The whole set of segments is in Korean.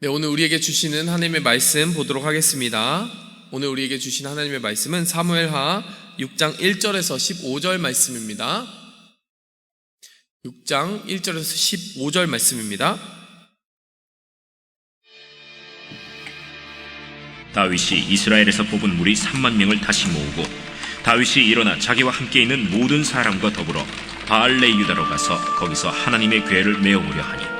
네, 오늘 우리에게 주시는 하나님의 말씀 보도록 하겠습니다. 오늘 우리에게 주신 하나님의 말씀은 사무엘하 6장 1절에서 15절 말씀입니다. 6장 1절에서 15절 말씀입니다. 다윗이 이스라엘에서 뽑은 무리 3만 명을 다시 모으고 다윗이 일어나 자기와 함께 있는 모든 사람과 더불어 바알레 유다로 가서 거기서 하나님의 궤를 메어오려 하니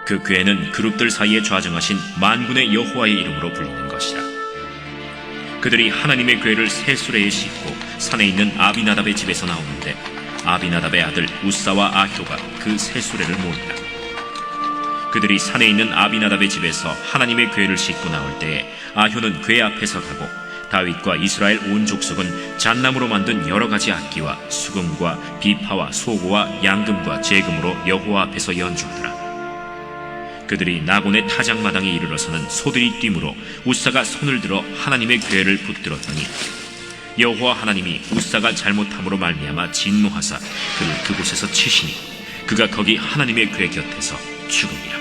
그 궤는 그룹들 사이에 좌정하신 만군의 여호와의 이름으로 불리는 것이라. 그들이 하나님의 궤를 새 수레에 싣고 산에 있는 아비나답의 집에서 나오는데 아비나답의 아들 우사와 아효가 그 새 수레를 모으니라. 그들이 산에 있는 아비나답의 집에서 하나님의 궤를 싣고 나올 때에 아효는 궤 앞에서 가고 다윗과 이스라엘 온 족속은 잣나무로 만든 여러 가지 악기와 수금과 비파와 소고와 양금과 제금으로 여호와 앞에서 연주하더라. 그들이 나곤의 타작마당에 이르러서는 소들이 뛰므로 우사가 손을 들어 하나님의 궤를 붙들었더니 여호와 하나님이 우사가 잘못함으로 말미암아 진노하사 그를 그곳에서 치시니 그가 거기 하나님의 궤 곁에서 죽으니라.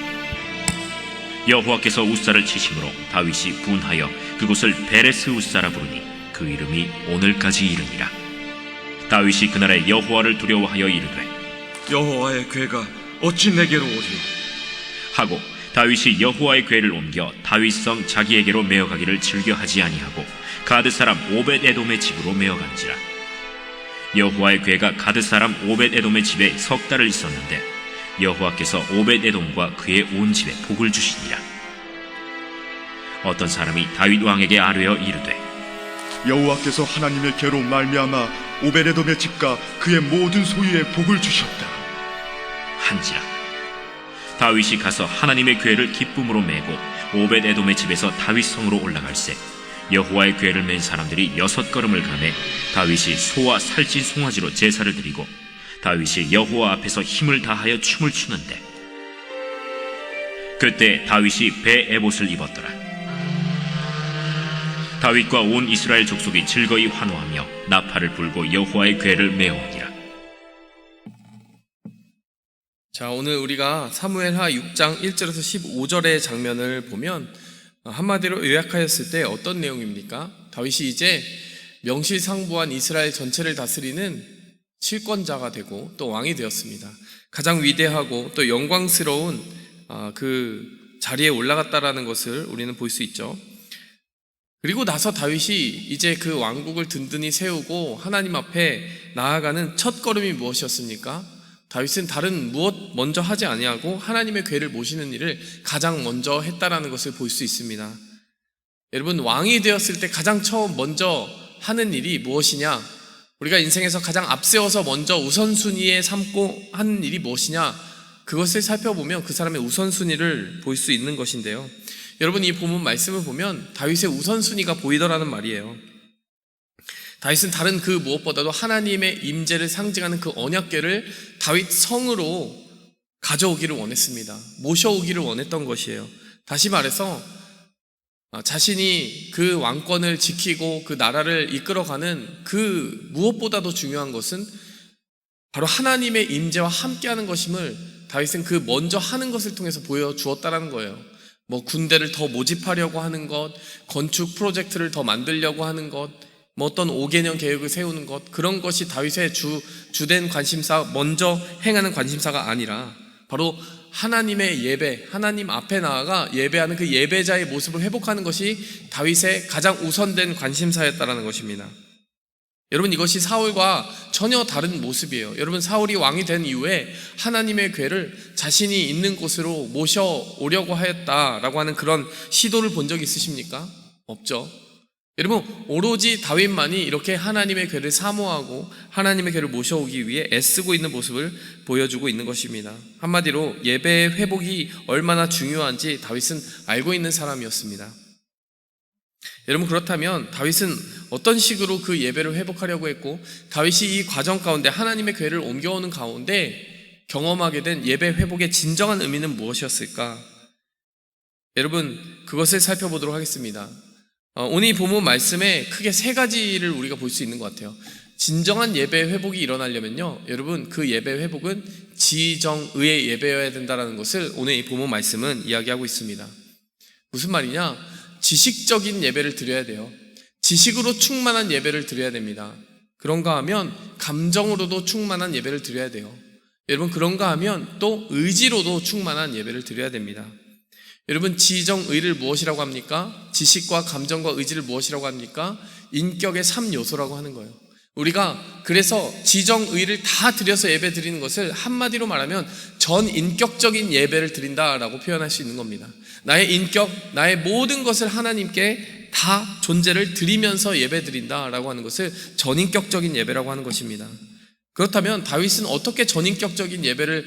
여호와께서 우사를 치심으로 다윗이 분하여 그곳을 베레스 우사라 부르니 그 이름이 오늘까지 이르니라. 다윗이 그날에 여호와를 두려워하여 이르되 여호와의 궤가 어찌 내게로 오리요? 하고 다윗이 여호와의 궤를 옮겨 다윗성 자기에게로 메어가기를 즐겨하지 아니하고 가드 사람 오벳 에돔의 집으로 메어간지라. 여호와의 궤가 가드 사람 오벳 에돔의 집에 석 달을 있었는데 여호와께서 오벳 에돔과 그의 온 집에 복을 주시니라. 어떤 사람이 다윗 왕에게 아뢰어 이르되 여호와께서 하나님의 궤로 말미암아 오베데돔의 집과 그의 모든 소유에 복을 주셨다 한지라. 다윗이 가서 하나님의 궤를 기쁨으로 메고 오벳 에돔의 집에서 다윗 성으로 올라갈새 여호와의 궤를 맨 사람들이 6걸음을 가매 다윗이 소와 살찐 송아지로 제사를 드리고 다윗이 여호와 앞에서 힘을 다하여 춤을 추는데 그때 다윗이 배 에봇을 입었더라. 다윗과 온 이스라엘 족속이 즐거이 환호하며 나팔을 불고 여호와의 궤를 메어오니라. 자, 오늘 우리가 사무엘하 6장 1절에서 15절의 장면을 보면 한마디로 요약하였을 때 어떤 내용입니까? 다윗이 이제 명실상부한 이스라엘 전체를 다스리는 실권자가 되고 또 왕이 되었습니다. 가장 위대하고 또 영광스러운 그 자리에 올라갔다라는 것을 우리는 볼 수 있죠. 그리고 나서 다윗이 이제 그 왕국을 든든히 세우고 하나님 앞에 나아가는 첫 걸음이 무엇이었습니까? 다윗은 다른 무엇 먼저 하지 아니하고 하나님의 궤를 모시는 일을 가장 먼저 했다라는 것을 볼 수 있습니다. 여러분, 왕이 되었을 때 가장 처음 먼저 하는 일이 무엇이냐? 우리가 인생에서 가장 앞세워서 먼저 우선순위에 삼고 하는 일이 무엇이냐? 그것을 살펴보면 그 사람의 우선순위를 볼 수 있는 것인데요. 여러분, 이 본문 말씀을 보면 다윗의 우선순위가 보이더라는 말이에요. 다윗은 다른 그 무엇보다도 하나님의 임재를 상징하는 그 언약궤를 다윗 성으로 가져오기를 원했습니다. 모셔오기를 원했던 것이에요. 다시 말해서 자신이 그 왕권을 지키고 그 나라를 이끌어가는 그 무엇보다도 중요한 것은 바로 하나님의 임재와 함께하는 것임을 다윗은 그 먼저 하는 것을 통해서 보여주었다라는 거예요. 뭐 군대를 더 모집하려고 하는 것, 건축 프로젝트를 더 만들려고 하는 것, 뭐 어떤 5개년 계획을 세우는 것, 그런 것이 다윗의 주된 관심사, 먼저 행하는 관심사가 아니라 바로 하나님의 예배, 하나님 앞에 나아가 예배하는 그 예배자의 모습을 회복하는 것이 다윗의 가장 우선된 관심사였다라는 것입니다. 여러분, 이것이 사울과 전혀 다른 모습이에요. 여러분, 사울이 왕이 된 이후에 하나님의 궤를 자신이 있는 곳으로 모셔오려고 하였다라고 하는 그런 시도를 본 적 있으십니까? 없죠. 여러분, 오로지 다윗만이 이렇게 하나님의 궤를 사모하고 하나님의 궤를 모셔오기 위해 애쓰고 있는 모습을 보여주고 있는 것입니다. 한마디로 예배의 회복이 얼마나 중요한지 다윗은 알고 있는 사람이었습니다. 여러분, 그렇다면 다윗은 어떤 식으로 그 예배를 회복하려고 했고 다윗이 이 과정 가운데 하나님의 궤를 옮겨오는 가운데 경험하게 된 예배 회복의 진정한 의미는 무엇이었을까? 여러분, 그것을 살펴보도록 하겠습니다. 오늘 이 본문 말씀에 크게 세 가지를 우리가 볼 수 있는 것 같아요. 진정한 예배 회복이 일어나려면요, 여러분 그 예배 회복은 지정의의 예배여야 된다는 것을 오늘 이 본문 말씀은 이야기하고 있습니다. 무슨 말이냐? 지식적인 예배를 드려야 돼요. 지식으로 충만한 예배를 드려야 됩니다. 그런가 하면 감정으로도 충만한 예배를 드려야 돼요. 여러분 그런가 하면 또 의지로도 충만한 예배를 드려야 됩니다. 여러분 지정의를 무엇이라고 합니까? 지식과 감정과 의지를 무엇이라고 합니까? 인격의 3요소라고 하는 거예요. 우리가 그래서 지정의를 다 드려서 예배 드리는 것을 한마디로 말하면 전인격적인 예배를 드린다라고 표현할 수 있는 겁니다. 나의 인격, 나의 모든 것을 하나님께 다 존재를 드리면서 예배 드린다라고 하는 것을 전인격적인 예배라고 하는 것입니다. 그렇다면 다윗은 어떻게 전인격적인 예배를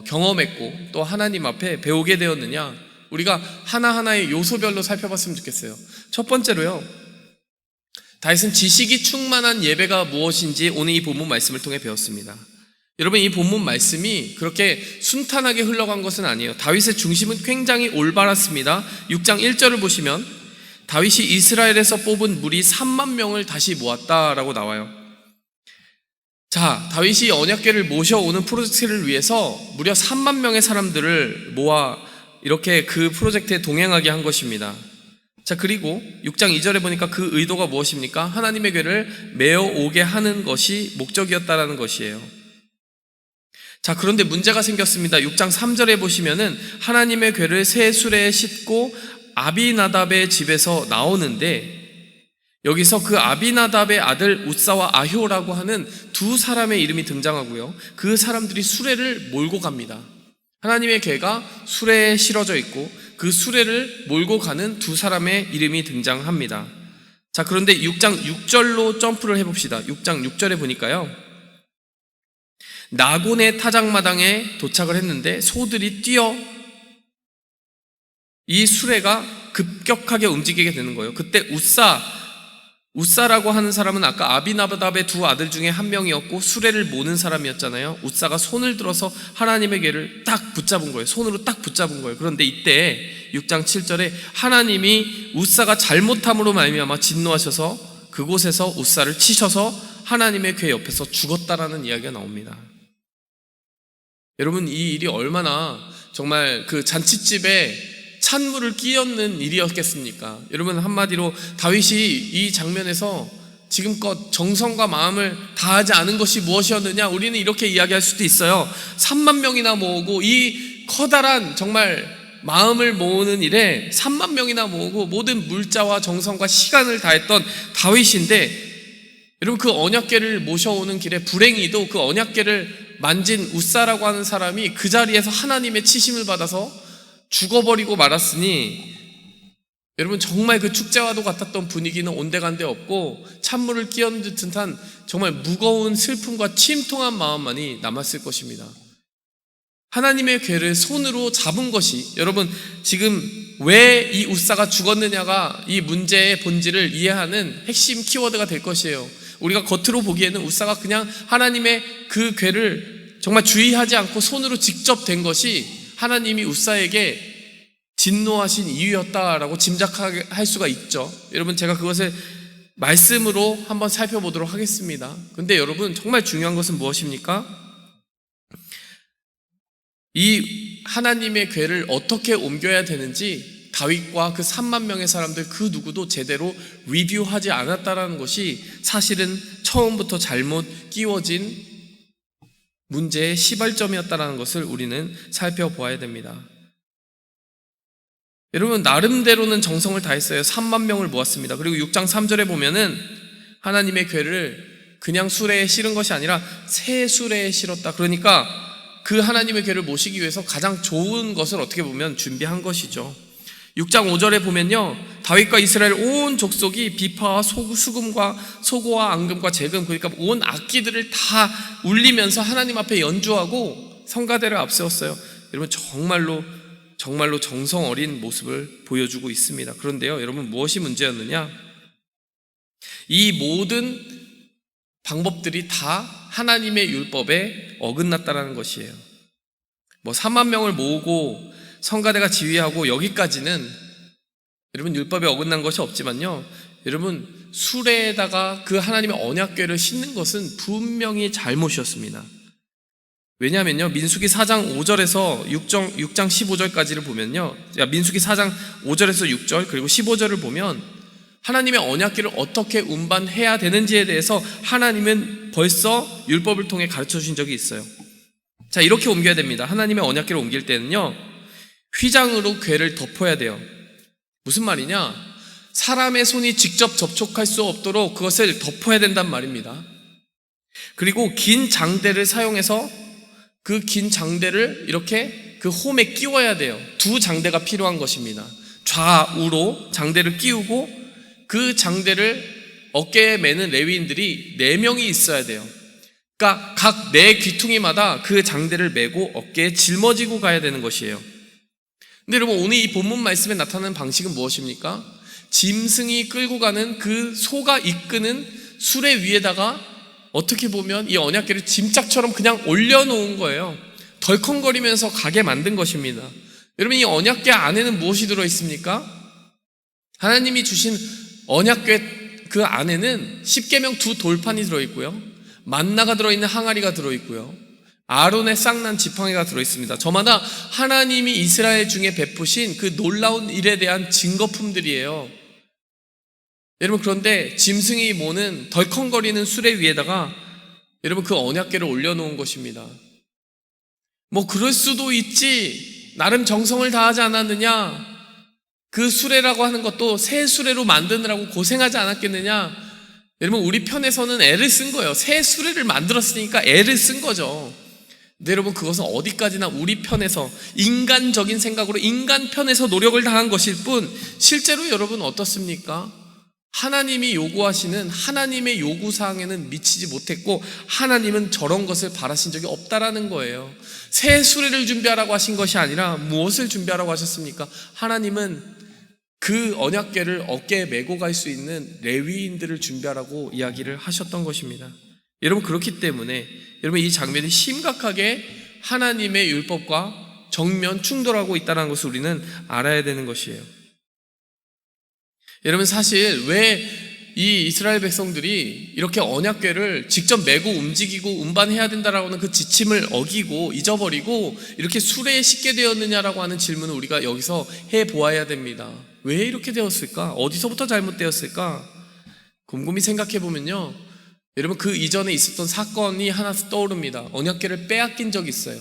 경험했고 또 하나님 앞에 배우게 되었느냐? 우리가 하나하나의 요소별로 살펴봤으면 좋겠어요. 첫 번째로요, 다윗은 지식이 충만한 예배가 무엇인지 오늘 이 본문 말씀을 통해 배웠습니다. 여러분 이 본문 말씀이 그렇게 순탄하게 흘러간 것은 아니에요. 다윗의 중심은 굉장히 올바랐습니다. 6장 1절을 보시면 다윗이 이스라엘에서 뽑은 무리 3만 명을 다시 모았다라고 나와요. 자, 다윗이 언약궤를 모셔오는 프로젝트를 위해서 무려 3만 명의 사람들을 모아 이렇게 그 프로젝트에 동행하게 한 것입니다. 자, 그리고 6장 2절에 보니까 그 의도가 무엇입니까? 하나님의 궤를 메어 오게 하는 것이 목적이었다라는 것이에요. 자, 그런데 문제가 생겼습니다. 6장 3절에 보시면은 하나님의 궤를 새 수레에 싣고 아비나답의 집에서 나오는데 여기서 그 아비나답의 아들 웃사와 아효라고 하는 두 사람의 이름이 등장하고요. 그 사람들이 수레를 몰고 갑니다. 하나님의 궤가 수레에 실어져 있고 그 수레를 몰고 가는 두 사람의 이름이 등장합니다. 자, 그런데 6장 6절로 점프를 해봅시다. 6장 6절에 보니까요, 나곤의 타작마당에 도착을 했는데 소들이 뛰어 이 수레가 급격하게 움직이게 되는 거예요. 그때 웃사라고 하는 사람은 아까 아비나답의 두 아들 중에 한 명이었고 수레를 모는 사람이었잖아요. 웃사가 손을 들어서 하나님의 궤를 딱 붙잡은 거예요. 손으로 딱 붙잡은 거예요. 그런데 이때 6장 7절에 하나님이 웃사가 잘못함으로 말미암아 진노하셔서 그곳에서 웃사를 치셔서 하나님의 궤 옆에서 죽었다라는 이야기가 나옵니다. 여러분 이 일이 얼마나 정말 그 잔칫집에 찬물을 끼얹는 일이었겠습니까? 여러분 한마디로 다윗이 이 장면에서 지금껏 정성과 마음을 다하지 않은 것이 무엇이었느냐? 우리는 이렇게 이야기할 수도 있어요. 3만 명이나 모으고 이 커다란 정말 마음을 모으는 일에 3만 명이나 모으고 모든 물자와 정성과 시간을 다했던 다윗인데 여러분 그 언약궤를 모셔오는 길에 불행히도 그 언약궤를 만진 웃사라고 하는 사람이 그 자리에서 하나님의 치심을 받아서 죽어버리고 말았으니 여러분 정말 그 축제와도 같았던 분위기는 온데간데 없고 찬물을 끼얹은 듯한 정말 무거운 슬픔과 침통한 마음만이 남았을 것입니다. 하나님의 궤를 손으로 잡은 것이 여러분 지금 왜 이 웃사가 죽었느냐가 이 문제의 본질을 이해하는 핵심 키워드가 될 것이에요. 우리가 겉으로 보기에는 웃사가 그냥 하나님의 그 궤를 정말 주의하지 않고 손으로 직접 댄 것이 하나님이 웃사에게 진노하신 이유였다라고 짐작할 수가 있죠. 여러분 제가 그것을 말씀으로 한번 살펴보도록 하겠습니다. 근데 여러분 정말 중요한 것은 무엇입니까? 이 하나님의 궤를 어떻게 옮겨야 되는지 다윗과 그 3만 명의 사람들 그 누구도 제대로 리뷰하지 않았다라는 것이 사실은 처음부터 잘못 끼워진 문제의 시발점이었다는 것을 우리는 살펴보아야 됩니다. 여러분 나름대로는 정성을 다했어요. 3만 명을 모았습니다. 그리고 6장 3절에 보면은 하나님의 궤를 그냥 수레에 실은 것이 아니라 새 수레에 실었다. 그러니까 그 하나님의 궤를 모시기 위해서 가장 좋은 것을 어떻게 보면 준비한 것이죠. 6장 5절에 보면요, 다윗과 이스라엘 온 족속이 비파와 수금과 소고와 앙금과 재금, 그러니까 온 악기들을 다 울리면서 하나님 앞에 연주하고 성가대를 앞세웠어요. 여러분 정말로 정성 어린 모습을 보여주고 있습니다. 그런데요, 여러분 무엇이 문제였느냐? 이 모든 방법들이 다 하나님의 율법에 어긋났다라는 것이에요. 3만 명을 모으고 성가대가 지휘하고 여기까지는 여러분 율법에 어긋난 것이 없지만요, 여러분 수레에다가 그 하나님의 언약궤를 싣는 것은 분명히 잘못이었습니다. 왜냐하면요, 민수기 4장 5절에서 6장 15절까지를 보면요, 민수기 4장 5절에서 6절 그리고 15절을 보면 하나님의 언약궤를 어떻게 운반해야 되는지에 대해서 하나님은 벌써 율법을 통해 가르쳐 주신 적이 있어요. 자, 이렇게 옮겨야 됩니다. 하나님의 언약궤를 옮길 때는요, 휘장으로 궤를 덮어야 돼요. 무슨 말이냐? 사람의 손이 직접 접촉할 수 없도록 그것을 덮어야 된단 말입니다. 그리고 긴 장대를 사용해서 그 긴 장대를 이렇게 그 홈에 끼워야 돼요. 두 장대가 필요한 것입니다. 좌우로 장대를 끼우고 그 장대를 어깨에 매는 레위인들이 4명이 있어야 돼요. 그러니까 각 4귀퉁이마다 그 장대를 메고 어깨에 짊어지고 가야 되는 것이에요. 근데 여러분, 오늘 이 본문 말씀에 나타나는 방식은 무엇입니까? 짐승이 끌고 가는 그 소가 이끄는 수레 위에다가 어떻게 보면 이 언약궤를 짐짝처럼 그냥 올려놓은 거예요. 덜컹거리면서 가게 만든 것입니다. 여러분, 이 언약궤 안에는 무엇이 들어있습니까? 하나님이 주신 언약궤 그 안에는 십계명 2 돌판이 들어있고요, 만나가 들어있는 항아리가 들어있고요, 아론의 쌍난 지팡이가 들어있습니다. 저마다 하나님이 이스라엘 중에 베푸신 그 놀라운 일에 대한 증거품들이에요. 여러분, 그런데 짐승이 모는 덜컹거리는 수레 위에다가 여러분 그 언약궤를 올려놓은 것입니다. 뭐 그럴 수도 있지, 나름 정성을 다하지 않았느냐, 그 수레라고 하는 것도 새 수레로 만드느라고 고생하지 않았겠느냐. 여러분, 우리 편에서는 애를 쓴 거예요. 새 수레를 만들었으니까 애를 쓴 거죠. 근데 여러분, 그것은 어디까지나 우리 편에서 인간적인 생각으로 인간 편에서 노력을 다한 것일 뿐, 실제로 여러분 어떻습니까? 하나님이 요구하시는 하나님의 요구사항에는 미치지 못했고, 하나님은 저런 것을 바라신 적이 없다라는 거예요. 새 수레를 준비하라고 하신 것이 아니라 무엇을 준비하라고 하셨습니까? 하나님은 그 언약궤를 어깨에 메고 갈 수 있는 레위인들을 준비하라고 이야기를 하셨던 것입니다. 여러분, 그렇기 때문에 여러분, 이 장면이 심각하게 하나님의 율법과 정면 충돌하고 있다는 것을 우리는 알아야 되는 것이에요. 여러분, 사실 왜 이 이스라엘 백성들이 이렇게 언약궤를 직접 메고 움직이고 운반해야 된다라고 하는 그 지침을 어기고 잊어버리고 이렇게 수레에 싣게 되었느냐라고 하는 질문을 우리가 여기서 해보아야 됩니다. 왜 이렇게 되었을까? 어디서부터 잘못되었을까? 곰곰이 생각해 보면요, 여러분, 그 이전에 있었던 사건이 하나 떠오릅니다. 언약궤를 빼앗긴 적이 있어요.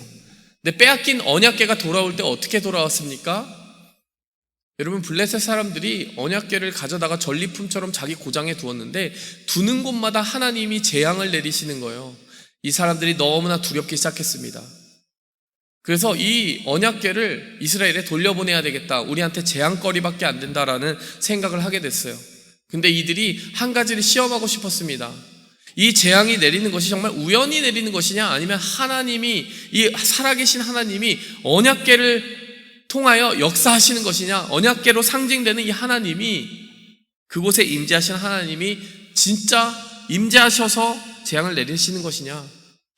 근데 빼앗긴 언약궤가 돌아올 때 어떻게 돌아왔습니까? 여러분, 블레셋 사람들이 언약궤를 가져다가 전리품처럼 자기 고장에 두었는데 두는 곳마다 하나님이 재앙을 내리시는 거예요. 이 사람들이 너무나 두렵기 시작했습니다. 그래서 이 언약궤를 이스라엘에 돌려보내야 되겠다, 우리한테 재앙거리밖에 안 된다라는 생각을 하게 됐어요. 근데 이들이 한 가지를 시험하고 싶었습니다. 이 재앙이 내리는 것이 정말 우연히 내리는 것이냐, 아니면 하나님이, 이 살아계신 하나님이 언약궤를 통하여 역사하시는 것이냐, 언약궤로 상징되는 이 하나님이, 그곳에 임재하신 하나님이 진짜 임재하셔서 재앙을 내리시는 것이냐,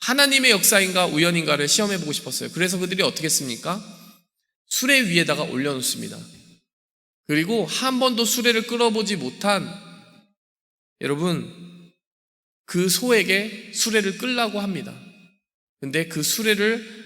하나님의 역사인가 우연인가를 시험해보고 싶었어요. 그래서 그들이 어떻게 했습니까? 수레 위에다가 올려놓습니다. 그리고 한 번도 수레를 끌어보지 못한 여러분, 그 소에게 수레를 끌라고 합니다. 근데 그 수레를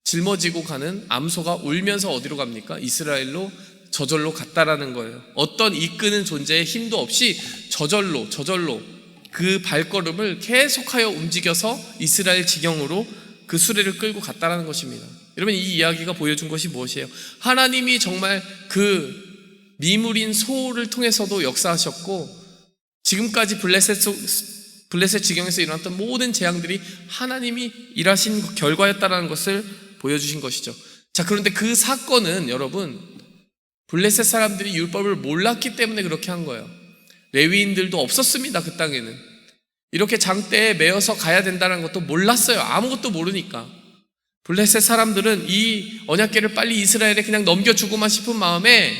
짊어지고 가는 암소가 울면서 어디로 갑니까? 이스라엘로, 저절로 갔다라는 거예요. 어떤 이끄는 존재의 힘도 없이 저절로 그 발걸음을 계속하여 움직여서 이스라엘 지경으로 그 수레를 끌고 갔다라는 것입니다. 여러분, 이 이야기가 보여준 것이 무엇이에요? 하나님이 정말 그 미물인 소를 통해서도 역사하셨고, 지금까지 블레셋 지경에서 일어났던 모든 재앙들이 하나님이 일하신 결과였다라는 것을 보여주신 것이죠. 자, 그런데 그 사건은 여러분, 블레셋 사람들이 율법을 몰랐기 때문에 그렇게 한 거예요. 레위인들도 없었습니다. 그 땅에는 이렇게 장대에 메어서 가야 된다는 것도 몰랐어요. 아무것도 모르니까. 블레셋 사람들은 이 언약궤를 빨리 이스라엘에 그냥 넘겨주고만 싶은 마음에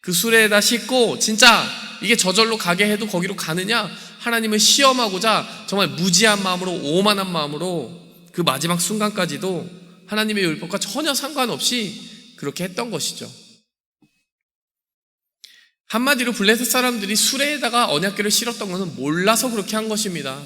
그 수레에다 싣고, 진짜 이게 저절로 가게 해도 거기로 가느냐, 하나님을 시험하고자 정말 무지한 마음으로, 오만한 마음으로 그 마지막 순간까지도 하나님의 율법과 전혀 상관없이 그렇게 했던 것이죠. 한마디로 블레셋 사람들이 수레에다가 언약궤를 실었던 것은 몰라서 그렇게 한 것입니다.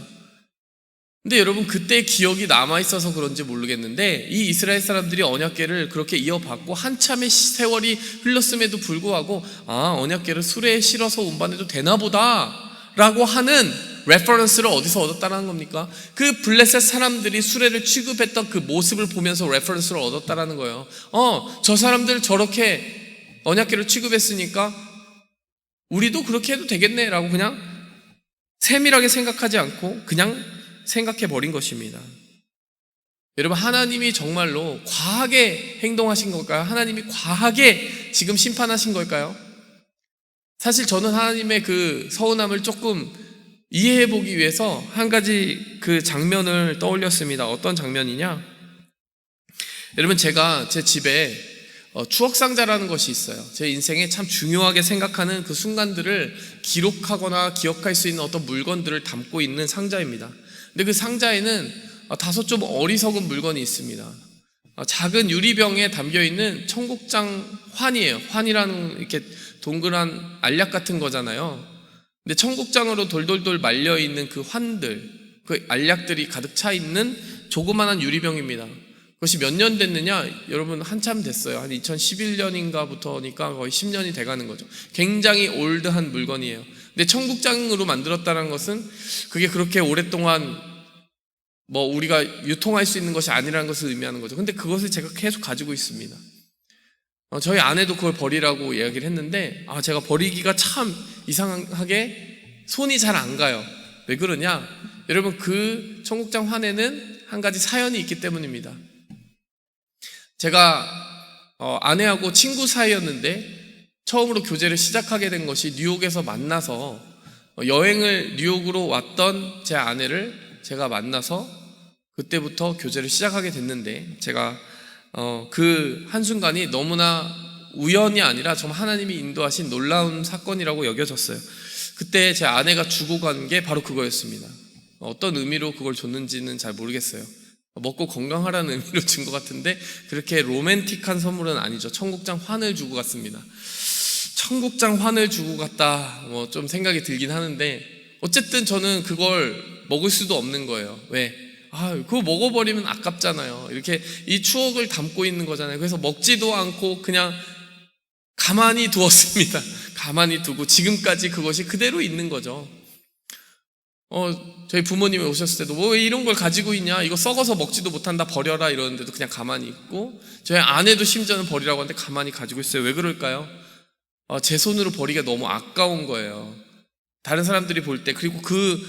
근데 여러분, 그때의 기억이 남아있어서 그런지 모르겠는데 이 이스라엘 사람들이 언약궤를 그렇게 이어받고 한참의 세월이 흘렀음에도 불구하고 언약궤를 수레에 실어서 운반해도 되나 보다 라고 하는 레퍼런스를 어디서 얻었다는 겁니까? 그 블레셋 사람들이 수레를 취급했던 그 모습을 보면서 레퍼런스를 얻었다는 거예요. 저 사람들 저렇게 언약궤를 취급했으니까 우리도 그렇게 해도 되겠네 라고 그냥 세밀하게 생각하지 않고 그냥 생각해 버린 것입니다. 여러분, 하나님이 정말로 과하게 행동하신 걸까요? 하나님이 과하게 지금 심판하신 걸까요? 사실 저는 하나님의 그 서운함을 조금 이해해 보기 위해서 한 가지 그 장면을 떠올렸습니다. 어떤 장면이냐? 여러분, 제가 제 집에 추억상자라는 것이 있어요. 제 인생에 참 중요하게 생각하는 그 순간들을 기록하거나 기억할 수 있는 어떤 물건들을 담고 있는 상자입니다. 근데 그 상자에는 다소 좀 어리석은 물건이 있습니다. 작은 유리병에 담겨있는 청국장 환이에요. 환이라는 이렇게 동그란 알약 같은 거잖아요. 근데 청국장으로 돌돌돌 말려있는 그 환들, 그 알약들이 가득 차 있는 조그만한 유리병입니다. 그것이 몇 년 됐느냐? 여러분, 한참 됐어요. 한 2011년인가부터니까 거의 10년이 돼가는 거죠. 굉장히 올드한 물건이에요. 근데 청국장으로 만들었다는 것은 그게 그렇게 오랫동안 우리가 유통할 수 있는 것이 아니라는 것을 의미하는 거죠. 근데 그것을 제가 계속 가지고 있습니다. 저희 아내도 그걸 버리라고 이야기를 했는데 제가 버리기가 참 이상하게 손이 잘 안 가요. 왜 그러냐? 여러분, 그 청국장 환에는 한 가지 사연이 있기 때문입니다. 제가 아내하고 친구 사이였는데 처음으로 교제를 시작하게 된 것이 뉴욕에서 만나서 여행을 뉴욕으로 왔던 제 아내를 제가 만나서 그때부터 교제를 시작하게 됐는데 제가 그 한순간이 너무나 우연이 아니라 정말 하나님이 인도하신 놀라운 사건이라고 여겨졌어요. 그때 제 아내가 주고 간 게 바로 그거였습니다. 어떤 의미로 그걸 줬는지는 잘 모르겠어요. 먹고 건강하라는 의미로 준 것 같은데 그렇게 로맨틱한 선물은 아니죠. 청국장 환을 주고 갔습니다. 청국장 환을 주고 갔다 좀 생각이 들긴 하는데 어쨌든 저는 그걸 먹을 수도 없는 거예요. 왜? 그거 먹어버리면 아깝잖아요. 이렇게 이 추억을 담고 있는 거잖아요. 그래서 먹지도 않고 그냥 가만히 두었습니다. 가만히 두고 지금까지 그것이 그대로 있는 거죠. 저희 부모님이 오셨을 때도 왜 이런 걸 가지고 있냐, 이거 썩어서 먹지도 못한다, 버려라 이러는데도 그냥 가만히 있고, 저희 아내도 심지어는 버리라고 하는데 가만히 가지고 있어요. 왜 그럴까요? 제 손으로 버리기가 너무 아까운 거예요. 다른 사람들이 볼 때, 그리고 그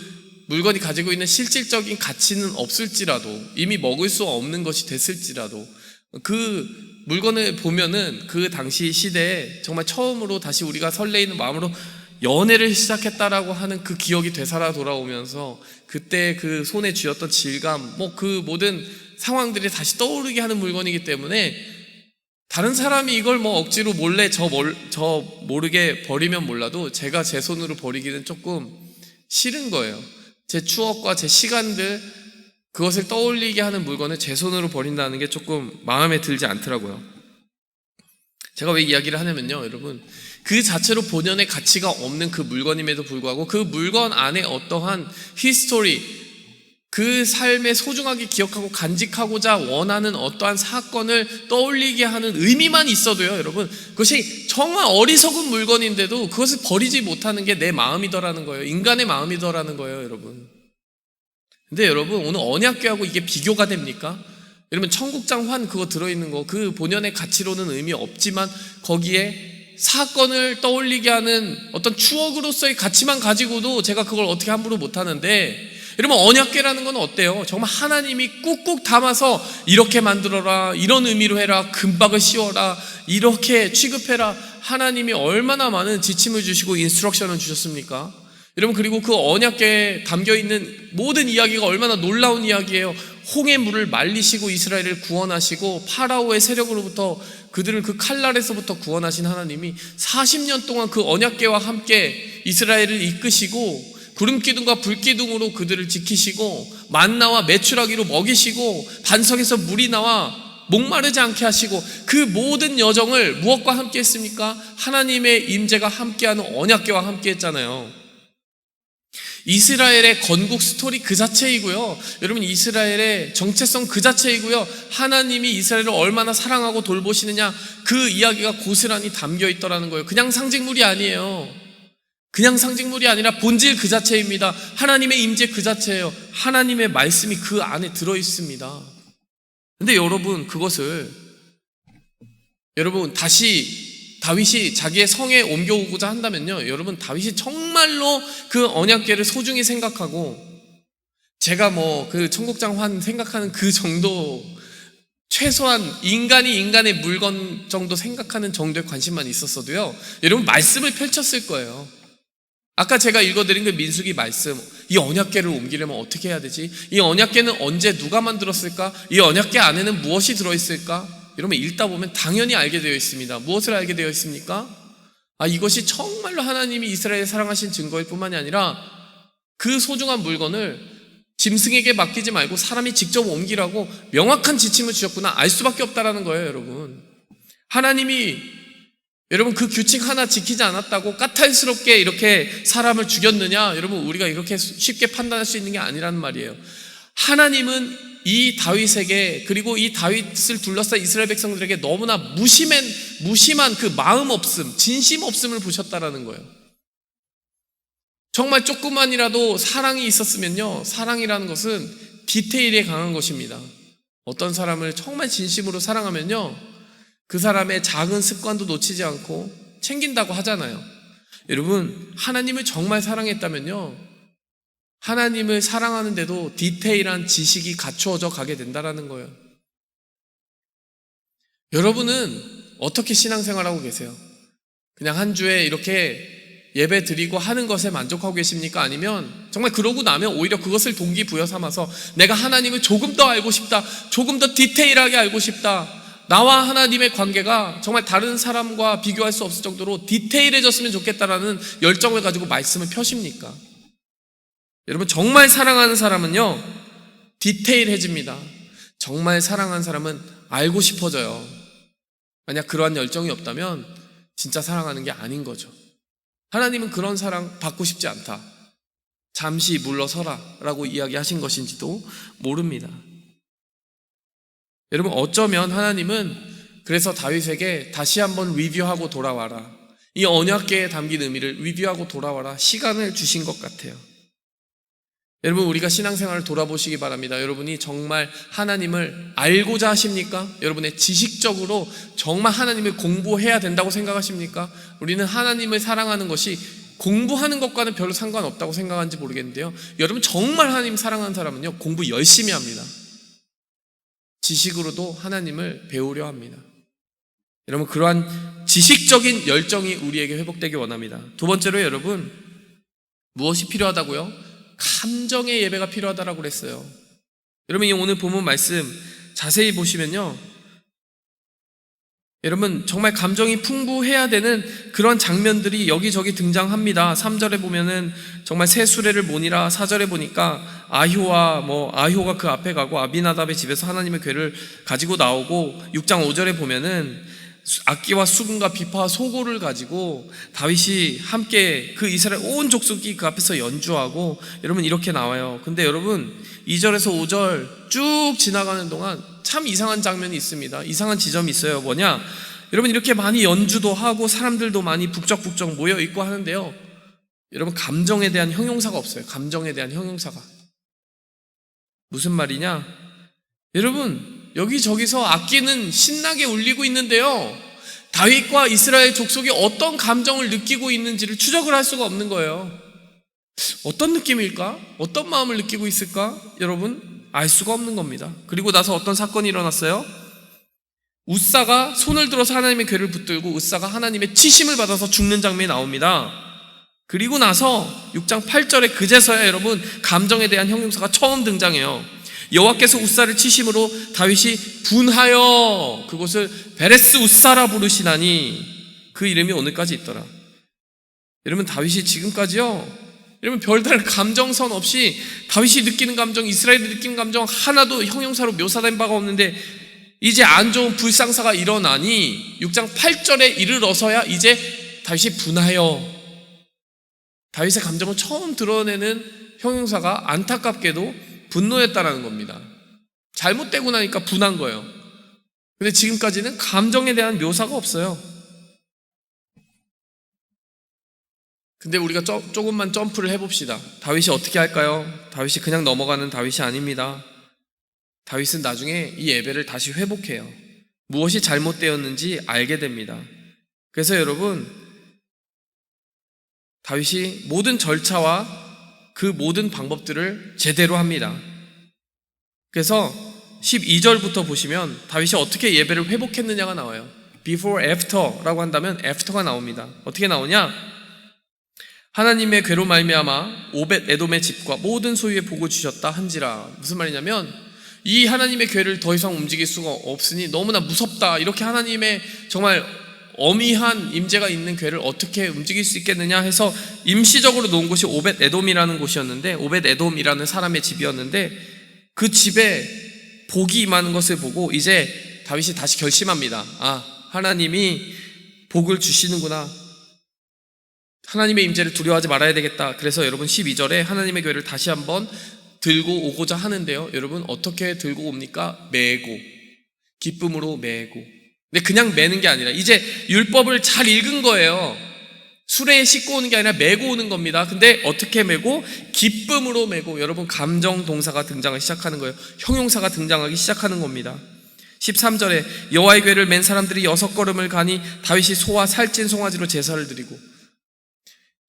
물건이 가지고 있는 실질적인 가치는 없을지라도, 이미 먹을 수 없는 것이 됐을지라도 그 물건을 보면은 그 당시 시대에 정말 처음으로 다시 우리가 설레이는 마음으로 연애를 시작했다라고 하는 그 기억이 되살아 돌아오면서 그때 그 손에 쥐었던 질감, 그 모든 상황들이 다시 떠오르게 하는 물건이기 때문에 다른 사람이 이걸 억지로 몰래 저 모르게 버리면 몰라도 제가 제 손으로 버리기는 조금 싫은 거예요. 제 추억과 제 시간들, 그것을 떠올리게 하는 물건을 제 손으로 버린다는 게 조금 마음에 들지 않더라고요. 제가 왜 이야기를 하냐면요, 여러분, 그 자체로 본연의 가치가 없는 그 물건임에도 불구하고 그 물건 안에 어떠한 히스토리, 그 삶에 소중하게 기억하고 간직하고자 원하는 어떠한 사건을 떠올리게 하는 의미만 있어도요, 여러분, 그것이 정말 어리석은 물건인데도 그것을 버리지 못하는 게 내 마음이더라는 거예요. 인간의 마음이더라는 거예요, 여러분. 근데 여러분, 오늘 언약궤하고 이게 비교가 됩니까? 여러분, 청국장 환 그거 들어있는 거, 그 본연의 가치로는 의미 없지만 거기에 사건을 떠올리게 하는 어떤 추억으로서의 가치만 가지고도 제가 그걸 어떻게 함부로 못하는데, 여러분, 언약궤라는 건 어때요? 정말 하나님이 꾹꾹 담아서 이렇게 만들어라, 이런 의미로 해라, 금박을 씌워라, 이렇게 취급해라, 하나님이 얼마나 많은 지침을 주시고 인스트럭션을 주셨습니까? 여러분, 그리고 그 언약궤에 담겨있는 모든 이야기가 얼마나 놀라운 이야기예요. 홍해 물을 말리시고 이스라엘을 구원하시고 파라오의 세력으로부터 그들을 그 칼날에서부터 구원하신 하나님이 40년 동안 그 언약궤와 함께 이스라엘을 이끄시고 구름기둥과 불기둥으로 그들을 지키시고 만나와 메추라기로 먹이시고 반석에서 물이 나와 목마르지 않게 하시고 그 모든 여정을 무엇과 함께 했습니까? 하나님의 임재가 함께하는 언약궤와 함께 했잖아요. 이스라엘의 건국 스토리 그 자체이고요. 여러분, 이스라엘의 정체성 그 자체이고요. 하나님이 이스라엘을 얼마나 사랑하고 돌보시느냐, 그 이야기가 고스란히 담겨 있더라는 거예요. 그냥 상징물이 아니에요. 그냥 상징물이 아니라 본질 그 자체입니다. 하나님의 임재 그 자체예요. 하나님의 말씀이 그 안에 들어 있습니다. 근데 여러분, 그것을 다시 다윗이 자기의 성에 옮겨오고자 한다면요, 여러분, 다윗이 정말로 그 언약궤를 소중히 생각하고, 제가 그 청국장환 생각하는 그 정도, 최소한 인간이 인간의 물건 정도 생각하는 정도의 관심만 있었어도요, 여러분, 말씀을 펼쳤을 거예요. 아까 제가 읽어드린 그 민수기 말씀, 이 언약궤를 옮기려면 어떻게 해야 되지? 이 언약궤는 언제 누가 만들었을까? 이 언약궤 안에는 무엇이 들어있을까? 여러분, 읽다 보면 당연히 알게 되어 있습니다. 무엇을 알게 되어 있습니까? 이것이 정말로 하나님이 이스라엘을 사랑하신 증거일 뿐만이 아니라 그 소중한 물건을 짐승에게 맡기지 말고 사람이 직접 옮기라고 명확한 지침을 주셨구나, 알 수밖에 없다라는 거예요. 여러분, 하나님이 여러분 그 규칙 하나 지키지 않았다고 까탈스럽게 이렇게 사람을 죽였느냐, 여러분, 우리가 이렇게 쉽게 판단할 수 있는 게 아니라는 말이에요. 하나님은 이 다윗에게, 그리고 이 다윗을 둘러싼 이스라엘 백성들에게 너무나 무심한 그 마음 없음, 진심 없음을 보셨다라는 거예요. 정말 조금만이라도 사랑이 있었으면요, 사랑이라는 것은 디테일에 강한 것입니다. 어떤 사람을 정말 진심으로 사랑하면요, 그 사람의 작은 습관도 놓치지 않고 챙긴다고 하잖아요. 여러분, 하나님을 정말 사랑했다면요, 하나님을 사랑하는데도 디테일한 지식이 갖추어져 가게 된다는 거예요. 여러분은 어떻게 신앙생활하고 계세요? 그냥 한 주에 이렇게 예배 드리고 하는 것에 만족하고 계십니까? 아니면 정말 그러고 나면 오히려 그것을 동기부여 삼아서 내가 하나님을 조금 더 알고 싶다, 조금 더 디테일하게 알고 싶다, 나와 하나님의 관계가 정말 다른 사람과 비교할 수 없을 정도로 디테일해졌으면 좋겠다라는 열정을 가지고 말씀을 펴십니까? 여러분, 정말 사랑하는 사람은요, 디테일해집니다. 정말 사랑하는 사람은 알고 싶어져요. 만약 그러한 열정이 없다면 진짜 사랑하는 게 아닌 거죠. 하나님은 그런 사랑 받고 싶지 않다, 잠시 물러서라 라고 이야기하신 것인지도 모릅니다. 여러분, 어쩌면 하나님은 그래서 다윗에게 다시 한번 리뷰하고 돌아와라, 이 언약궤에 담긴 의미를 리뷰하고 돌아와라, 시간을 주신 것 같아요. 여러분, 우리가 신앙생활을 돌아보시기 바랍니다. 여러분이 정말 하나님을 알고자 하십니까? 여러분의 지식적으로 정말 하나님을 공부해야 된다고 생각하십니까? 우리는 하나님을 사랑하는 것이 공부하는 것과는 별로 상관없다고 생각하는지 모르겠는데요, 여러분, 정말 하나님 사랑하는 사람은요, 공부 열심히 합니다. 지식으로도 하나님을 배우려 합니다. 여러분, 그러한 지식적인 열정이 우리에게 회복되기 원합니다. 두 번째로, 여러분, 무엇이 필요하다고요? 감정의 예배가 필요하다라고 그랬어요. 여러분, 이 오늘 본문 말씀 자세히 보시면요, 여러분, 정말 감정이 풍부해야 되는 그런 장면들이 여기저기 등장합니다. 3절에 보면은 정말 새 수레를 모니라, 4절에 보니까 아효가 그 앞에 가고 아비나답의 집에서 하나님의 궤를 가지고 나오고, 6장 5절에 보면은 악기와 수금과 비파와 소고를 가지고 다윗이 함께 그 이스라엘 온 족속이 그 앞에서 연주하고, 여러분, 이렇게 나와요. 근데 여러분, 2절에서 5절 쭉 지나가는 동안 참 이상한 장면이 있습니다. 이상한 지점이 있어요. 뭐냐? 여러분, 이렇게 많이 연주도 하고 사람들도 많이 북적북적 모여 있고 하는데요, 여러분, 감정에 대한 형용사가 없어요. 감정에 대한 형용사가. 무슨 말이냐? 여러분, 여기저기서 악기는 신나게 울리고 있는데요, 다윗과 이스라엘 족속이 어떤 감정을 느끼고 있는지를 추적을 할 수가 없는 거예요. 어떤 느낌일까? 어떤 마음을 느끼고 있을까? 여러분, 알 수가 없는 겁니다. 그리고 나서 어떤 사건이 일어났어요? 웃사가 손을 들어서 하나님의 궤를 붙들고 웃사가 하나님의 치심을 받아서 죽는 장면이 나옵니다. 그리고 나서 6장 8절에 그제서야 여러분, 감정에 대한 형용사가 처음 등장해요. 여호와께서 웃사를 치심으로 다윗이 분하여 그곳을 베레스 웃사라 부르시나니 그 이름이 오늘까지 있더라. 여러분, 다윗이 지금까지요, 여러분, 별다른 감정선 없이 다윗이 느끼는 감정, 이스라엘이 느끼는 감정 하나도 형용사로 묘사된 바가 없는데, 이제 안 좋은 불상사가 일어나니 6장 8절에 이르러서야 이제 다윗이 분하여, 다윗의 감정을 처음 드러내는 형용사가 안타깝게도 분노였다라는 겁니다. 잘못되고 나니까 분한 거예요. 근데 지금까지는 감정에 대한 묘사가 없어요. 근데 우리가 조금만 점프를 해봅시다. 다윗이 어떻게 할까요? 다윗이 그냥 넘어가는 다윗이 아닙니다. 다윗은 나중에 이 예배를 다시 회복해요. 무엇이 잘못되었는지 알게 됩니다. 그래서 여러분, 다윗이 모든 절차와 그 모든 방법들을 제대로 합니다. 그래서 12절부터 보시면 다윗이 어떻게 예배를 회복했느냐가 나와요. before, after라고 한다면 after가 나옵니다. 어떻게 나오냐? 하나님의 괴로 말미암아 오벳 에돔의 집과 모든 소유의 복을 주셨다 한지라. 무슨 말이냐면 이 하나님의 괴를 더 이상 움직일 수가 없으니 너무나 무섭다. 이렇게 하나님의 정말 어미한 임재가 있는 괴를 어떻게 움직일 수 있겠느냐 해서 임시적으로 놓은 곳이 오벳 에돔이라는 곳이었는데, 오벳 에돔이라는 사람의 집이었는데, 그 집에 복이 임하는 것을 보고 이제 다윗이 다시 결심합니다. 하나님이 복을 주시는구나. 하나님의 임재를 두려워하지 말아야 되겠다. 그래서 여러분 12절에 하나님의 괴를 다시 한번 들고 오고자 하는데요, 여러분 어떻게 들고 옵니까? 메고, 기쁨으로 메고. 근데 그냥 메는 게 아니라 이제 율법을 잘 읽은 거예요. 수레에 싣고 오는 게 아니라 메고 오는 겁니다. 근데 어떻게 메고? 기쁨으로 메고. 여러분 감정 동사가 등장하기 시작하는 거예요. 형용사가 등장하기 시작하는 겁니다. 13절에 여호와의 궤를 맨 사람들이 6걸음을 가니 다윗이 소와 살찐 송아지로 제사를 드리고.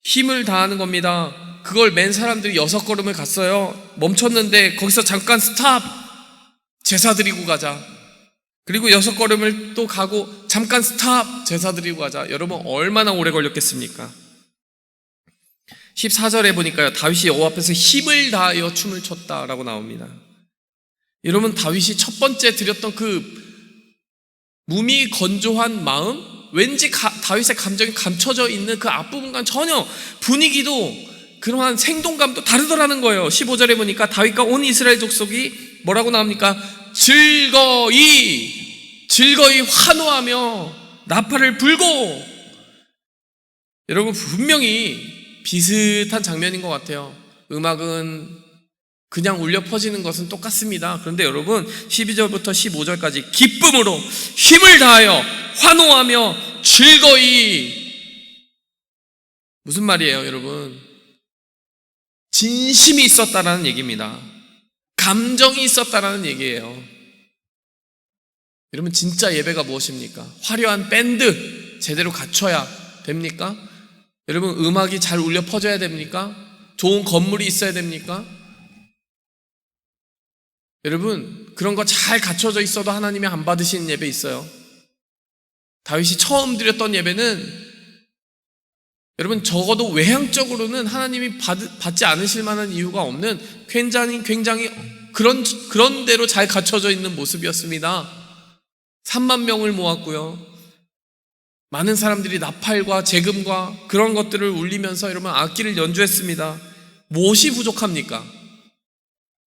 힘을 다하는 겁니다. 그걸 맨 사람들이 6걸음을 갔어요. 멈췄는데 거기서 잠깐 스탑! 제사 드리고 가자. 그리고 6걸음을 또 가고 잠깐 스탑! 제사 드리고 가자. 여러분 얼마나 오래 걸렸겠습니까? 14절에 보니까요, 다윗이 여호와 앞에서 힘을 다하여 춤을 췄다라고 나옵니다. 여러분 다윗이 첫 번째 드렸던 그 몸이 건조한 마음, 왠지 다윗의 감정이 감춰져 있는 그 앞부분과는 전혀 분위기도 그러한 생동감도 다르더라는 거예요. 15절에 보니까 다윗과 온 이스라엘 족속이 뭐라고 나옵니까? 즐거이 환호하며 나팔을 불고. 여러분 분명히 비슷한 장면인 것 같아요. 음악은 그냥 울려 퍼지는 것은 똑같습니다. 그런데 여러분 12절부터 15절까지 기쁨으로 힘을 다하여 환호하며 즐거이. 무슨 말이에요 여러분? 진심이 있었다라는 얘기입니다. 감정이 있었다라는 얘기예요. 여러분 진짜 예배가 무엇입니까? 화려한 밴드 제대로 갖춰야 됩니까? 여러분 음악이 잘 울려 퍼져야 됩니까? 좋은 건물이 있어야 됩니까? 여러분 그런 거 잘 갖춰져 있어도 하나님이 안 받으시는 예배 있어요. 다윗이 처음 드렸던 예배는 여러분 적어도 외향적으로는 하나님이 받지 않으실 만한 이유가 없는 굉장히 그런 대로 잘 갖춰져 있는 모습이었습니다. 3만 명을 모았고요, 많은 사람들이 나팔과 재금과 그런 것들을 울리면서 여러분 악기를 연주했습니다. 무엇이 부족합니까?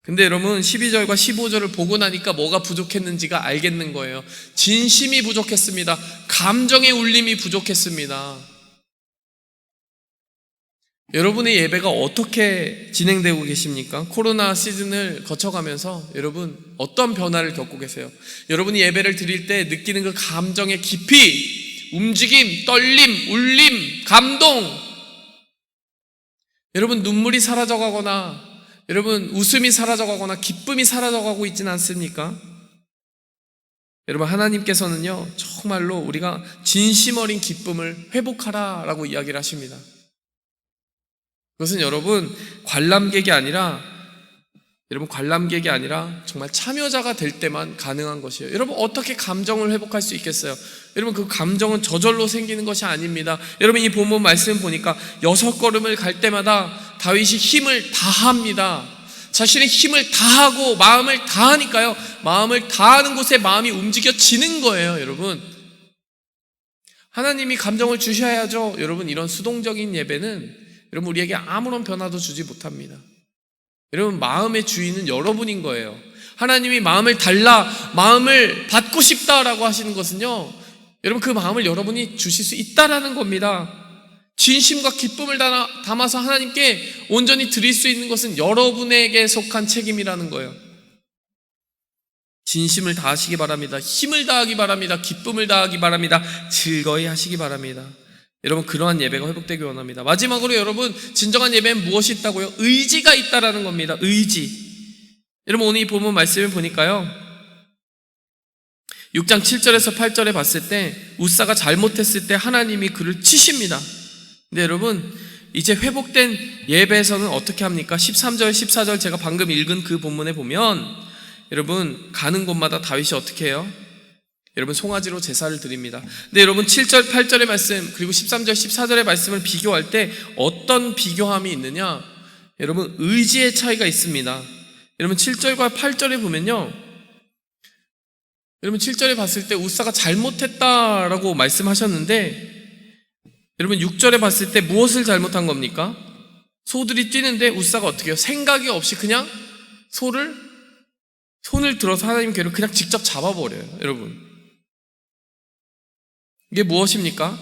근데 여러분 12절과 15절을 보고 나니까 뭐가 부족했는지가 알겠는 거예요. 진심이 부족했습니다. 감정의 울림이 부족했습니다. 여러분의 예배가 어떻게 진행되고 계십니까? 코로나 시즌을 거쳐가면서 여러분 어떤 변화를 겪고 계세요? 여러분이 예배를 드릴 때 느끼는 그 감정의 깊이, 움직임, 떨림, 울림, 감동, 여러분 눈물이 사라져가거나 여러분 웃음이 사라져가거나 기쁨이 사라져가고 있지는 않습니까? 여러분 하나님께서는요 정말로 우리가 진심 어린 기쁨을 회복하라라고 이야기를 하십니다. 그것은 여러분 관람객이 아니라 정말 참여자가 될 때만 가능한 것이에요. 여러분 어떻게 감정을 회복할 수 있겠어요? 여러분 그 감정은 저절로 생기는 것이 아닙니다. 여러분 이 본문 말씀 보니까 6걸음을 갈 때마다 다윗이 힘을 다합니다. 자신의 힘을 다하고 마음을 다하니까요, 마음을 다하는 곳에 마음이 움직여지는 거예요. 여러분 하나님이 감정을 주셔야죠. 여러분 이런 수동적인 예배는 여러분 우리에게 아무런 변화도 주지 못합니다. 여러분, 마음의 주인은 여러분인 거예요. 하나님이 마음을 달라, 마음을 받고 싶다라고 하시는 것은요, 여러분, 그 마음을 여러분이 주실 수 있다라는 겁니다. 진심과 기쁨을 담아서 하나님께 온전히 드릴 수 있는 것은 여러분에게 속한 책임이라는 거예요. 진심을 다하시기 바랍니다. 힘을 다하기 바랍니다. 기쁨을 다하기 바랍니다. 즐거이 하시기 바랍니다. 여러분, 그러한 예배가 회복되기 원합니다. 마지막으로 여러분, 진정한 예배는 무엇이 있다고요? 의지가 있다라는 겁니다. 의지. 여러분, 오늘 이 본문 말씀을 보니까요, 6장 7절에서 8절에 봤을 때 우사가 잘못했을 때 하나님이 그를 치십니다. 근데 여러분, 이제 회복된 예배에서는 어떻게 합니까? 13절, 14절 제가 방금 읽은 그 본문에 보면 여러분, 가는 곳마다 다윗이 어떻게 해요? 여러분, 송아지로 제사를 드립니다. 근데 여러분, 7절, 8절의 말씀 그리고 13절, 14절의 말씀을 비교할 때 어떤 비교함이 있느냐? 여러분, 의지의 차이가 있습니다. 여러분, 7절과 8절에 보면요, 여러분, 7절에 봤을 때 우사가 잘못했다라고 말씀하셨는데, 여러분, 6절에 봤을 때 무엇을 잘못한 겁니까? 소들이 뛰는데 우사가 어떻게 해요? 생각이 없이 그냥 손을 들어서 하나님 궤를 그냥 직접 잡아버려요. 여러분, 이게 무엇입니까?